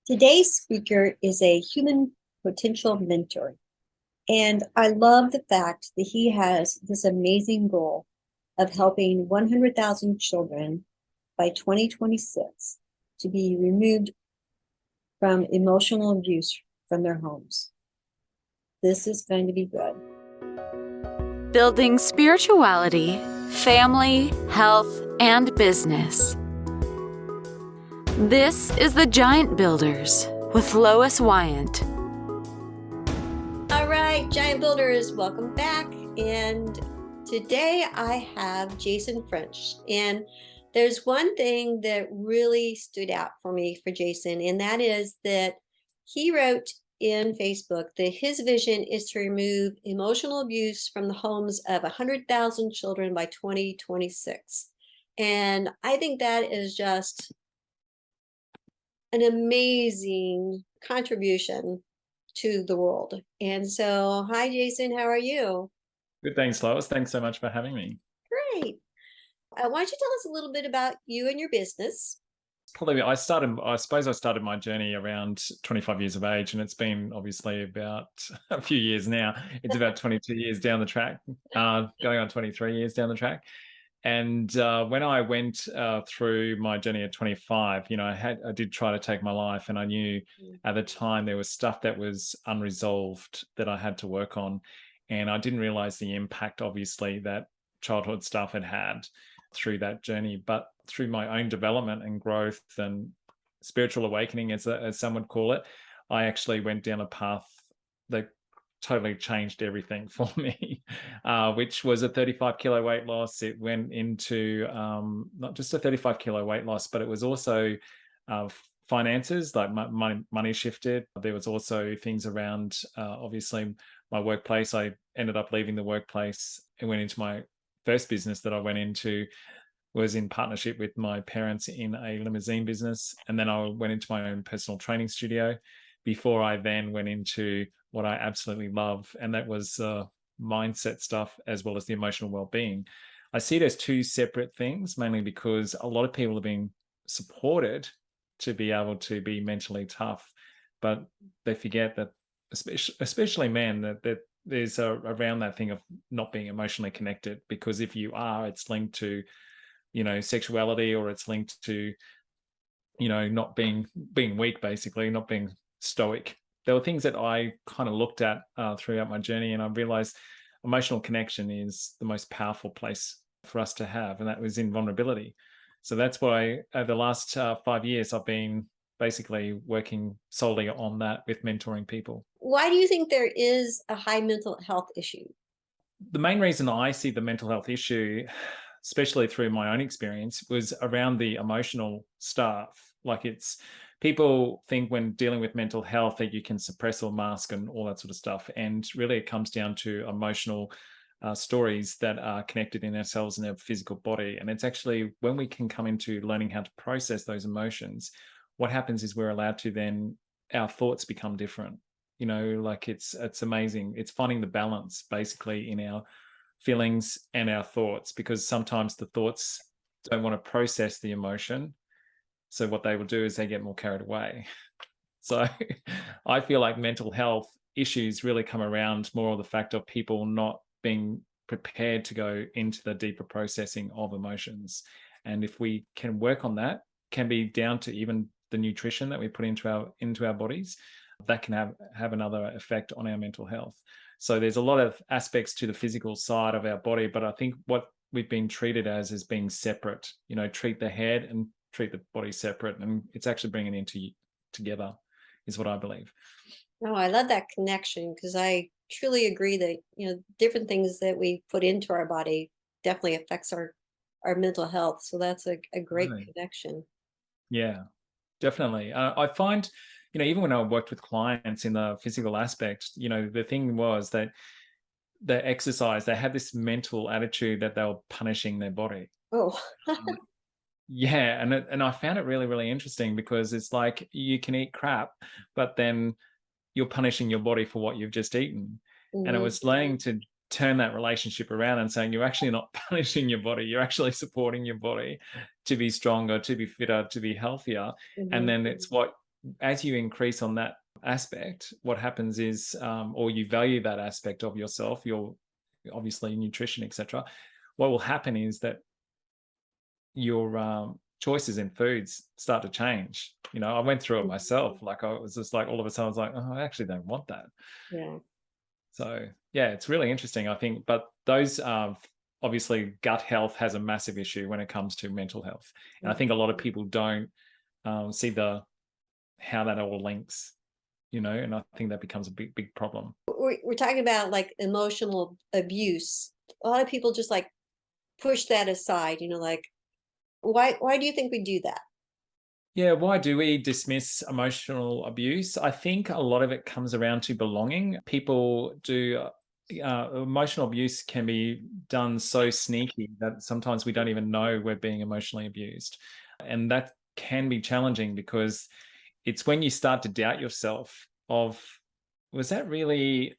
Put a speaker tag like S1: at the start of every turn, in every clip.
S1: Today's speaker is a human potential mentor, and I love the fact that he has this amazing goal of helping 100,000 children by 2026 to be removed from emotional abuse from their homes. This is going to be good.
S2: Building spirituality, family, health, and business. This is the Giant Builders with Lois Wyant.
S1: All right, Giant Builders, welcome back. And today I have Jason French. And there's one thing that really stood out for me for Jason, and that is that he wrote in Facebook that his vision is to remove emotional abuse from the homes of 100,000 children by 2026. And I think that is just an amazing contribution to the world. And so, hi, Jason, how are you?
S3: Good, thanks, Lois. Thanks so much for having me.
S1: Great. Why don't you tell us a little bit about you and your business?
S3: I suppose I started my journey around 25 years of age, and it's been obviously about a few years now. It's about 22 years down the track, going on 23 years down the track. And when I went through my journey at 25, I did try to take my life, and I knew at the time there was stuff that was unresolved that I had to work on. And I didn't realize the impact, obviously, that childhood stuff had through that journey. But through my own development and growth and spiritual awakening, as some would call it, I actually went down a path that totally changed everything for me, which was a 35 kilo weight loss. It went into not just a 35 kilo weight loss, but it was also finances, like money shifted. There was also things around, obviously, my workplace. I ended up leaving the workplace and went into my first business that I went into was in partnership with my parents in a limousine business. And then I went into my own personal training studio before I then went into what I absolutely love. And that was mindset stuff as well as the emotional well-being. I see it as two separate things, mainly because a lot of people are being supported to be able to be mentally tough, but they forget that, especially men, that there's around that thing of not being emotionally connected, because if you are, it's linked to sexuality, or it's linked to not being weak, basically not being stoic. There were things that I kind of looked at throughout my journey, and I realized emotional connection is the most powerful place for us to have, and that was in vulnerability. So that's why over the last 5 years I've been basically working solely on that with mentoring people.
S1: Why do you think there is a high mental health issue?
S3: The main reason I see the mental health issue, especially through my own experience, was around the emotional stuff. Like, it's people think when dealing with mental health that you can suppress or mask and all that sort of stuff. And really it comes down to emotional stories that are connected in ourselves and our physical body. And it's actually when we can come into learning how to process those emotions, what happens is we're allowed to then, our thoughts become different. Like it's amazing. It's finding the balance basically in our feelings and our thoughts, because sometimes the thoughts don't want to process the emotion. So what they will do is they get more carried away. So I feel like mental health issues really come around more of the fact of people not being prepared to go into the deeper processing of emotions. And if we can work on that, can be down to even the nutrition that we put into our bodies, that can have another effect on our mental health. So there's a lot of aspects to the physical side of our body, but I think what we've been treated as being separate. Treat the head and treat the body separate, and it's actually bringing it together, is what I believe.
S1: No, I love that connection, because I truly agree that different things that we put into our body definitely affects our mental health. So that's a great connection.
S3: Yeah, definitely. I find, even when I worked with clients in the physical aspect, the thing was that the exercise, they had this mental attitude that they were punishing their body.
S1: Oh.
S3: Yeah, and I found it really, really interesting, because it's like you can eat crap, but then you're punishing your body for what you've just eaten. And it was learning to turn that relationship around and saying you're actually not punishing your body, you're actually supporting your body to be stronger, to be fitter, to be healthier. And then it's what as you increase on that aspect, what happens is, or you value that aspect of yourself, your obviously nutrition, etc. What will happen is that your choices in foods start to change. I went through it myself. Like I was just like all of a sudden I was like, oh, I actually don't want that.
S1: Yeah.
S3: So yeah, it's really interesting, I think. But those obviously gut health has a massive issue when it comes to mental health, and I think a lot of people don't see how that all links. And I think that becomes a big problem.
S1: We're talking about like emotional abuse. A lot of people just like push that aside, like why do you think we do that?
S3: Yeah, why do we dismiss emotional abuse? I think a lot of it comes around to belonging. People do emotional abuse can be done so sneaky that sometimes we don't even know we're being emotionally abused. And that can be challenging because it's when you start to doubt yourself of, was that really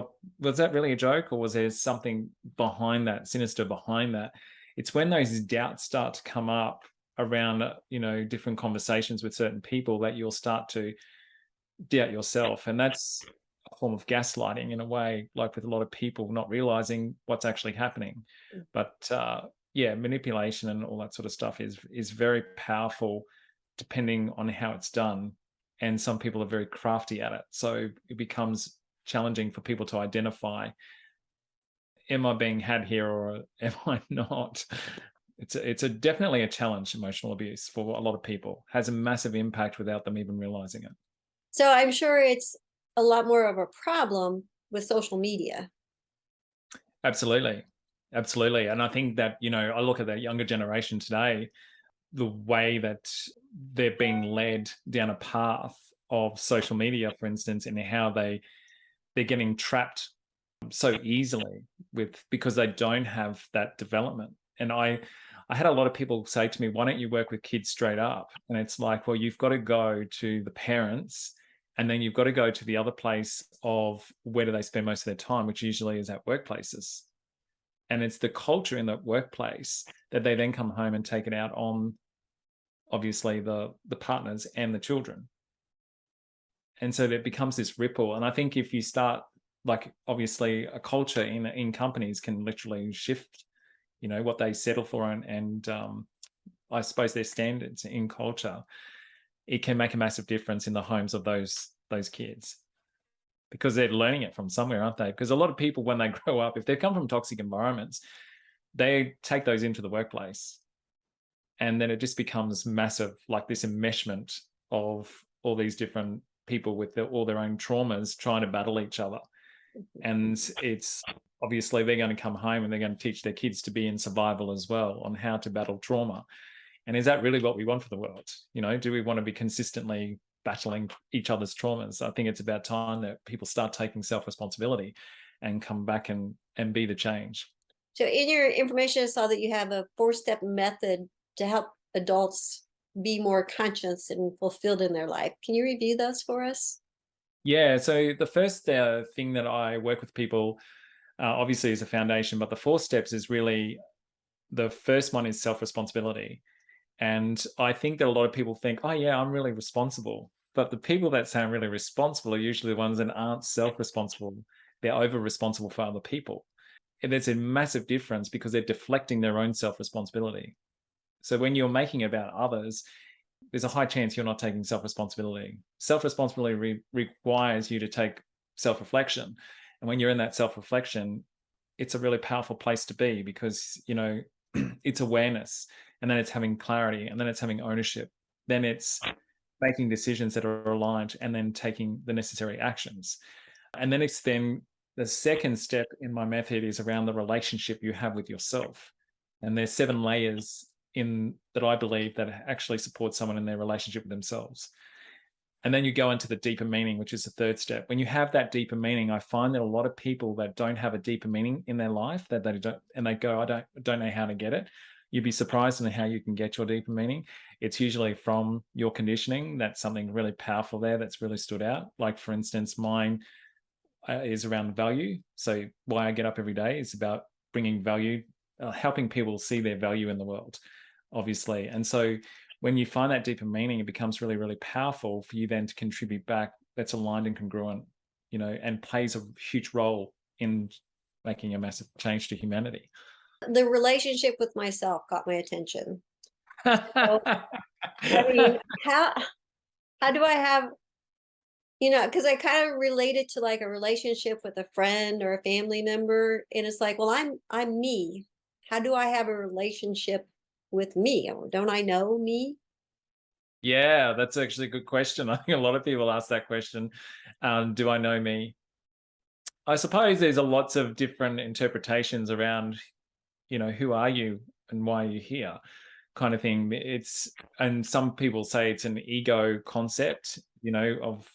S3: a joke, or was there something behind that, sinister behind that? It's when those doubts start to come up around different conversations with certain people that you'll start to doubt yourself, and that's a form of gaslighting in a way, like with a lot of people not realizing what's actually happening. But yeah, manipulation and all that sort of stuff is very powerful depending on how it's done, and some people are very crafty at it, so it becomes challenging for people to identify, am I being had here or am I not? It's definitely a challenge. Emotional abuse for a lot of people has a massive impact without them even realizing it.
S1: So I'm sure it's a lot more of a problem with social media.
S3: Absolutely. Absolutely. And I think that, I look at that younger generation today, the way that they're being led down a path of social media, for instance, and how they're getting trapped so easily because they don't have that development. And I had a lot of people say to me, why don't you work with kids straight up? And it's like, well, you've got to go to the parents, and then you've got to go to the other place of where do they spend most of their time, which usually is at workplaces. And it's the culture in the workplace that they then come home and take it out on, obviously, the partners and the children. And so there becomes this ripple. And I think if you start, like, obviously a culture in companies can literally shift, what they settle for, and I suppose their standards in culture, it can make a massive difference in the homes of those kids, because they're learning it from somewhere, aren't they? Because a lot of people, when they grow up, if they come from toxic environments, they take those into the workplace, and then it just becomes massive, like this enmeshment of all these different people with all their own traumas trying to battle each other. And it's obviously they're going to come home and they're going to teach their kids to be in survival as well, on how to battle trauma. And is that really what we want for the world? Do we want to be consistently battling each other's traumas? I think it's about time that people start taking self-responsibility and come back and be the change.
S1: So in your information, I saw that you have a 4-step method to help adults be more conscious and fulfilled in their life. Can you review those for us?
S3: Yeah, so the first thing that I work with people, obviously, is a foundation, but the 4 steps is really, the first one is self-responsibility. And I think that a lot of people think, oh yeah, I'm really responsible. But the people that sound really responsible are usually the ones that aren't self-responsible. They're over-responsible for other people. And there's a massive difference because they're deflecting their own self-responsibility. So when you're making it about others, there's a high chance you're not taking self-responsibility. Self-responsibility requires you to take self-reflection. And when you're in that self-reflection, it's a really powerful place to be, because, it's awareness, and then it's having clarity, and then it's having ownership. Then it's making decisions that are aligned, and then taking the necessary actions. And then the second step in my method is around the relationship you have with yourself. And there's 7 layers in that I believe that actually support someone in their relationship with themselves. And then you go into the deeper meaning, which is the third step. When you have that deeper meaning, I find that a lot of people that don't have a deeper meaning in their life, that they don't, and they go, I don't know how to get it. You'd be surprised in how you can get your deeper meaning. It's usually from your conditioning. That's something really powerful there that's really stood out. Like, for instance, mine is around value. So why I get up every day is about bringing value, helping people see their value in the world, obviously. And so when you find that deeper meaning, it becomes really, really powerful for you then to contribute back that's aligned and congruent, and plays a huge role in making a massive change to humanity.
S1: The relationship with myself got my attention. So, I mean, how do I have, because I kind of relate it to like a relationship with a friend or a family member, and it's like, well, I'm me. How do I have a relationship with me? Don't I know me?
S3: Yeah, that's actually a good question. I think a lot of people ask that question. Do I know me? I suppose there's a lots of different interpretations around, who are you and why are you here, kind of thing. And some people say it's an ego concept, of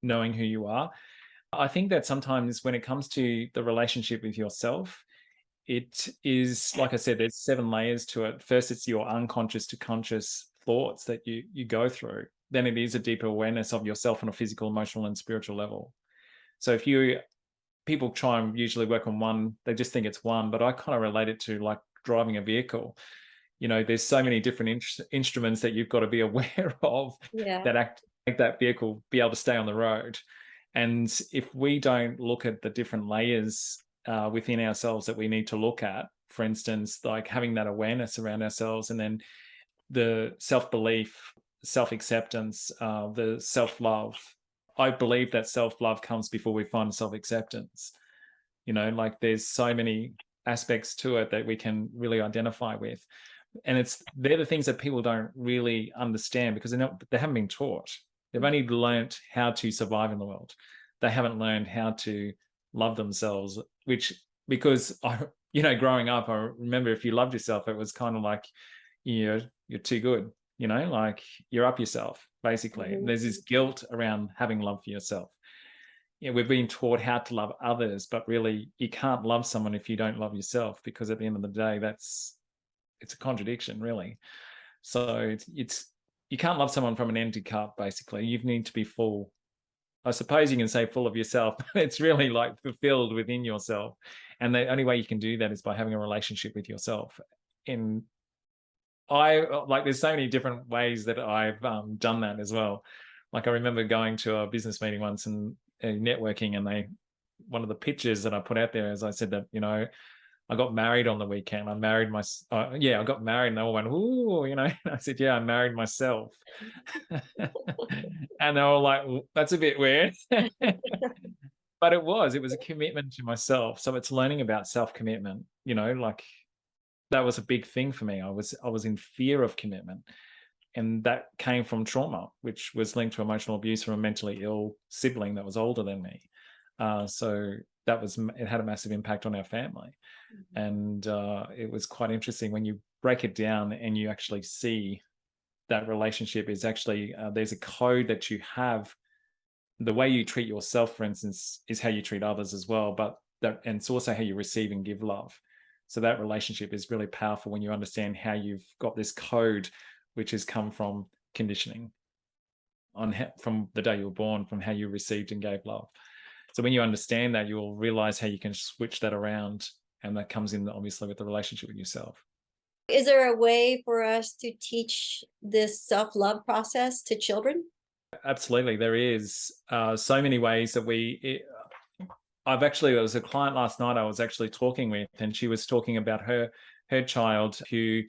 S3: knowing who you are. I think that sometimes when it comes to the relationship with yourself, it is, like I said, there's 7 layers to it. First, it's your unconscious to conscious thoughts that you go through. Then it is a deeper awareness of yourself on a physical, emotional, and spiritual level. So if people try and usually work on one, they just think it's one, but I kind of relate it to like driving a vehicle. There's so many different instruments that you've got to be aware of
S1: Yeah.
S3: that make that vehicle be able to stay on the road. And if we don't look at the different layers within ourselves that we need to look at, for instance, like having that awareness around ourselves, and then the self-belief, self-acceptance, the self-love. I believe that self-love comes before we find self-acceptance. Like there's so many aspects to it that we can really identify with. And they're the things that people don't really understand because they haven't been taught. They've only learned how to survive in the world. They haven't learned how to love themselves, because growing up, I remember if you loved yourself, it was kind of like, you're too good, like you're up yourself, basically.
S1: Mhm.
S3: There's this guilt around having love for yourself. We've been taught how to love others, but really you can't love someone if you don't love yourself, because at the end of the day, it's a contradiction, really. So it's you can't love someone from an empty cup, basically. You need to be full. I suppose you can say full of yourself, but it's really like fulfilled within yourself. And the only way you can do that is by having a relationship with yourself. And there's so many different ways that I've done that as well. Like I remember going to a business meeting once and networking, and one of the pictures that I put out there is I said that, I got married on the weekend. I married I got married, and they all went, ooh, and I said, yeah, I married myself. And they were like, well, that's a bit weird. But it was a commitment to myself. So it's learning about self-commitment, like that was a big thing for me. I was in fear of commitment. And that came from trauma, which was linked to emotional abuse from a mentally ill sibling that was older than me. So it had a massive impact on our family. And it was quite interesting when you break it down and you actually see that relationship is actually, there's a code that you have. The way you treat yourself, for instance, is how you treat others as well, and it's also how you receive and give love. So that relationship is really powerful when you understand how you've got this code, which has come from conditioning from the day you were born, from how you received and gave love. So when you understand that, you'll realize how you can switch that around. And that comes in obviously with the relationship with yourself.
S1: Is there a way for us to teach this self-love process to children?
S3: Absolutely. There is so many ways that there was a client last night I was actually talking with, and she was talking about her child who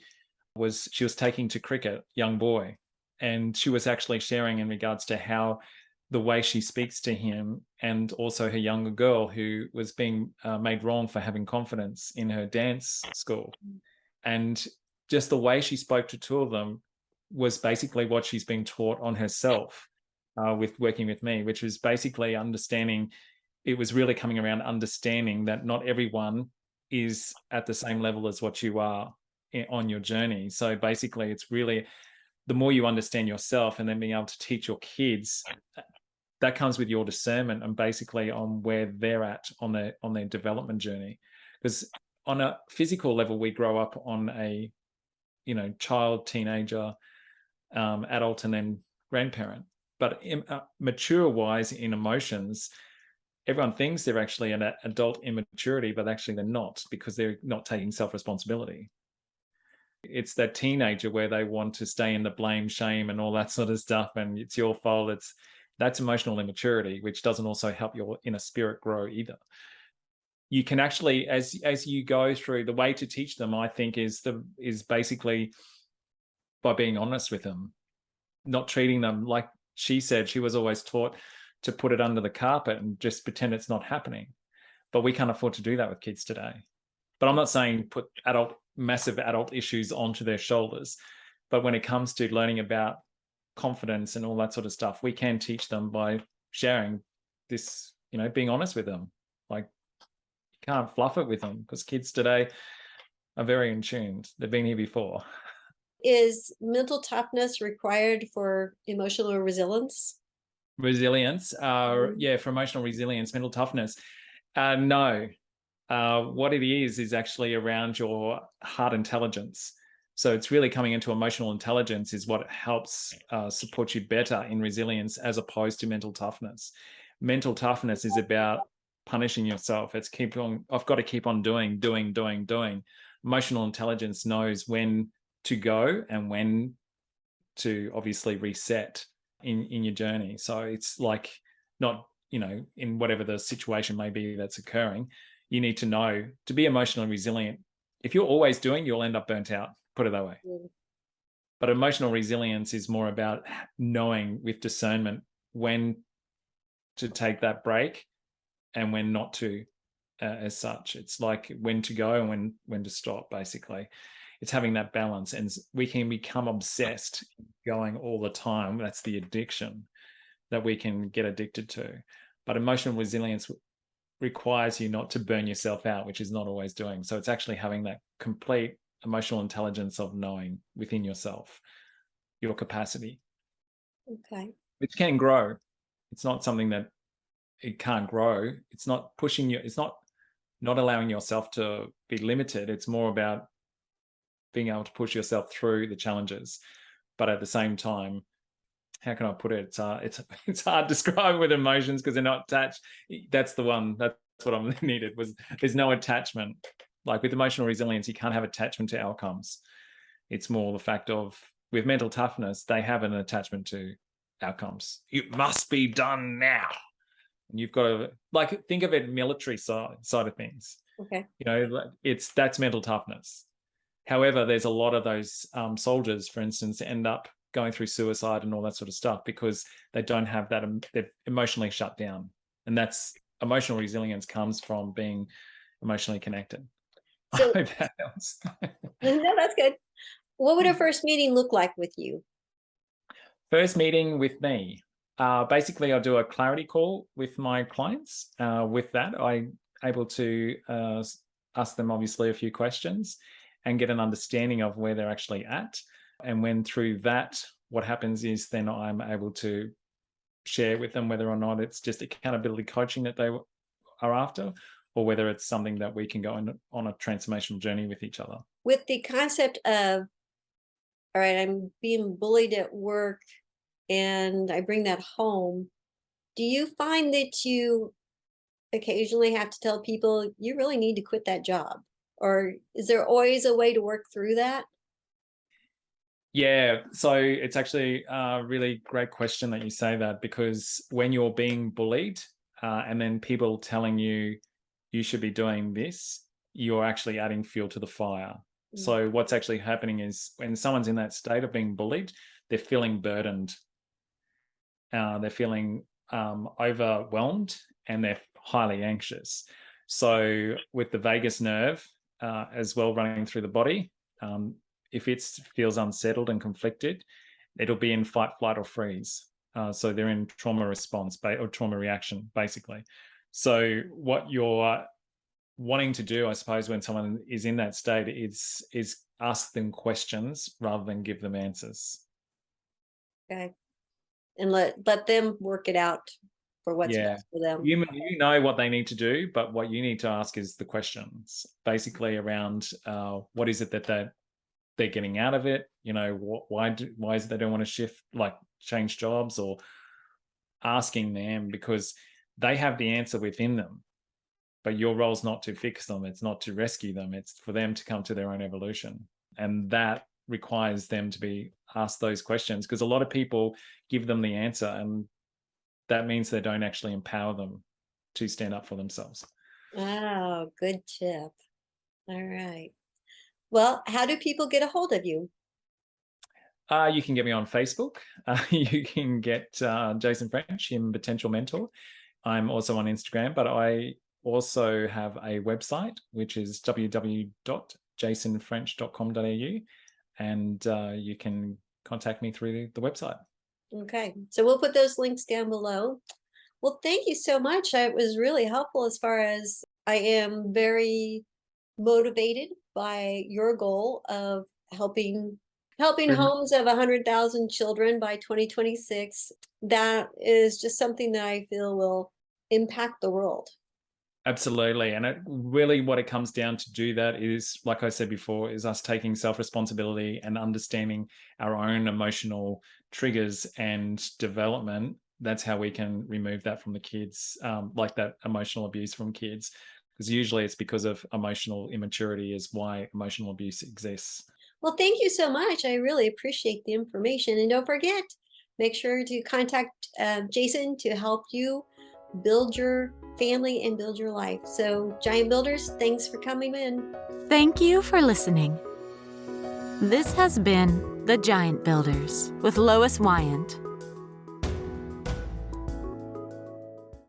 S3: she was taking to cricket, young boy. And she was actually sharing in regards to how the way she speaks to him, and also her younger girl who was being made wrong for having confidence in her dance school. And just the way she spoke to two of them was basically what she's been taught on herself with working with me, which was basically understanding. It was really coming around understanding that not everyone is at the same level as what you are on your journey. So basically, it's really the more you understand yourself and then being able to teach your kids, that comes with your discernment and basically on where they're at on their development journey. Because on a physical level, we grow up on a child, teenager, adult, and then grandparent. But mature wise in emotions, everyone thinks they're actually an adult immaturity, but actually they're not, because they're not taking self-responsibility. It's that teenager where they want to stay in the blame, shame, and all that sort of stuff, and it's your fault. That's emotional immaturity, which doesn't also help your inner spirit grow either. You can actually, as you go through, the way to teach them, I think, is basically by being honest with them, not treating them like she said. She was always taught to put it under the carpet and just pretend it's not happening. But we can't afford to do that with kids today. But I'm not saying put massive adult issues onto their shoulders. But when it comes to learning about confidence and all that sort of stuff, we can teach them by sharing this, being honest with them. Like, you can't fluff it with them, because kids today are very in tune. They've been here before.
S1: Is mental toughness required for emotional resilience?
S3: Resilience,
S1: Mhm.
S3: for emotional resilience, mental toughness. No, what it is actually around your heart intelligence. So it's really coming into emotional intelligence is what helps support you better in resilience, as opposed to mental toughness. Mental toughness is about punishing yourself. I've got to keep on doing. Emotional intelligence knows when to go and when to obviously reset in your journey. So it's like, not, in whatever the situation may be that's occurring, you need to know to be emotionally resilient. If you're always doing, you'll end up burnt out, put it that way.
S1: Mm.
S3: But emotional resilience is more about knowing with discernment when to take that break and when not to, as such. It's like when to go and when to stop, basically. It's having that balance, and we can become obsessed going all the time. That's the addiction that we can get addicted to. But emotional resilience requires you not to burn yourself out, which is not always doing. So it's actually having that complete emotional intelligence of knowing within yourself your capacity,
S1: Okay.
S3: which can grow. It's not something that it can't grow. It's not pushing you. It's not allowing yourself to be limited. It's more about being able to push yourself through the challenges. But at the same time, how can I put it? It's hard to describe with emotions because they're not attached. That's the one. That's what I needed, was there's no attachment. Like with emotional resilience, you can't have attachment to outcomes. It's more the fact of, with mental toughness, they have an attachment to outcomes. It must be done now. And you've got to, like, think of it military side of things.
S1: Okay.
S3: That's mental toughness. However, there's a lot of those soldiers, for instance, end up going through suicide and all that sort of stuff because they don't have that. They're emotionally shut down, and that's emotional resilience comes from being emotionally connected. I
S1: So
S3: hope that helps.
S1: no, that's good. What would a first meeting look like with you?
S3: First meeting with me. Basically, I do a clarity call with my clients. With that, I'm able to ask them obviously a few questions and get an understanding of where they're actually at. And when through that, what happens is then I'm able to share with them whether or not it's just accountability coaching that they are after, or whether it's something that we can go on a transformational journey with each other.
S1: With the concept of, all right, I'm being bullied at work and I bring that home, do you find that you occasionally have to tell people you really need to quit that job? Or is there always a way to work through that?
S3: Yeah, so it's actually a really great question that you say that, because when you're being bullied and then people telling you you should be doing this, you're actually adding fuel to the fire.
S1: Mm.
S3: So what's actually happening is when someone's in that state of being bullied, they're feeling burdened, they're feeling overwhelmed, and they're highly anxious. So with the vagus nerve as well running through the body, if it feels unsettled and conflicted, it'll be in fight, flight, or freeze. So they're in trauma response or trauma reaction, basically. So what you're wanting to do, I suppose, when someone is in that state is ask them questions rather than give them answers.
S1: Okay. And let them work it out for what's
S3: Yeah.
S1: best for them.
S3: You know what they need to do, but what you need to ask is the questions, basically around what is it that they're getting out of it. Why is it they don't want to change jobs, or asking them, because they have the answer within them, but your role's not to fix them, it's not to rescue them, it's for them to come to their own evolution. And that requires them to be asked those questions, because a lot of people give them the answer, and that means they don't actually empower them to stand up for themselves.
S1: Oh, good tip. All right. Well, how do people get a hold of you?
S3: You can get me on Facebook. You can get Jason French in Potential Mentor. I'm also on Instagram, but I also have a website, which is www.jasonfrench.com.au, and you can contact me through the website.
S1: Okay. So we'll put those links down below. Well, thank you so much. It was really helpful as far as I am very motivated by your goal of helping
S3: Rem-
S1: homes of 100,000 children by 2026. That is just something that I feel will impact the world.
S3: Absolutely. And really what it comes down to do that is, like I said before, is us taking self-responsibility and understanding our own emotional triggers and development. That's how we can remove that from the kids, like that emotional abuse from kids. Because usually it's because of emotional immaturity is why emotional abuse exists.
S1: Well, thank you so much. I really appreciate the information. And don't forget, make sure to contact Jason to help you build your family and build your life. So, Giant Builders, thanks for coming in.
S2: Thank you for listening. This has been The Giant Builders with Lois Wyant.